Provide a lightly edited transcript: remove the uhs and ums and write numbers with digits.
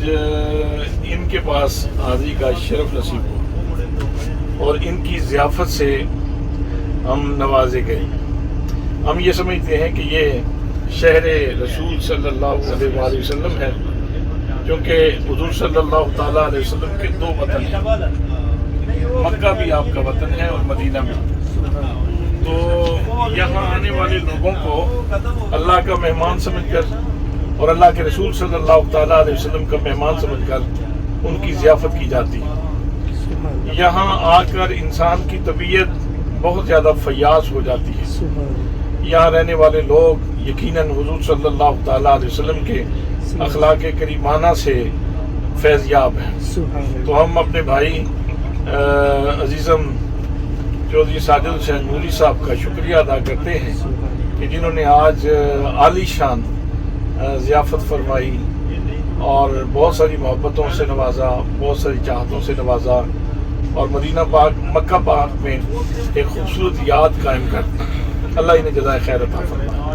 ان کے پاس حاضری کا شرف نصیب ہوا اور ان کی ضیافت سے ہم نوازے گئے۔ ہم یہ سمجھتے ہیں کہ یہ شہر رسول صلی اللہ علیہ وآلہ وسلم ہے، کیونکہ حضور صلی اللہ تعالیٰ علیہ وسلم کے دو وطن ہیں، مکہ بھی آپ کا وطن ہے اور مدینہ بھی۔ تو یہاں آنے والے لوگوں کو اللہ کا مہمان سمجھ کر اور اللہ کے رسول صلی اللہ تعالیٰ علیہ وسلم کا مہمان سمجھ کر ان کی ضیافت کی جاتی ہے۔ یہاں آ کر انسان کی طبیعت بہت زیادہ فیاض ہو جاتی ہے۔ یہاں رہنے والے لوگ یقیناً حضور صلی اللہ تعالیٰ علیہ وسلم کے اخلاق کریمانہ سے فیض یاب ہیں۔ تو ہم اپنے بھائی عزیزم چودھری ساجد حسین نوری صاحب کا شکریہ ادا کرتے ہیں کہ جنہوں نے آج عالی شان ضیافت فرمائی اور بہت ساری محبتوں سے نوازا، بہت ساری چاہتوں سے نوازا اور مدینہ پاک مکہ پاک میں ایک خوبصورت یاد قائم کرتا۔ اللہ انہیں جزائے خیر عطا فرمائے۔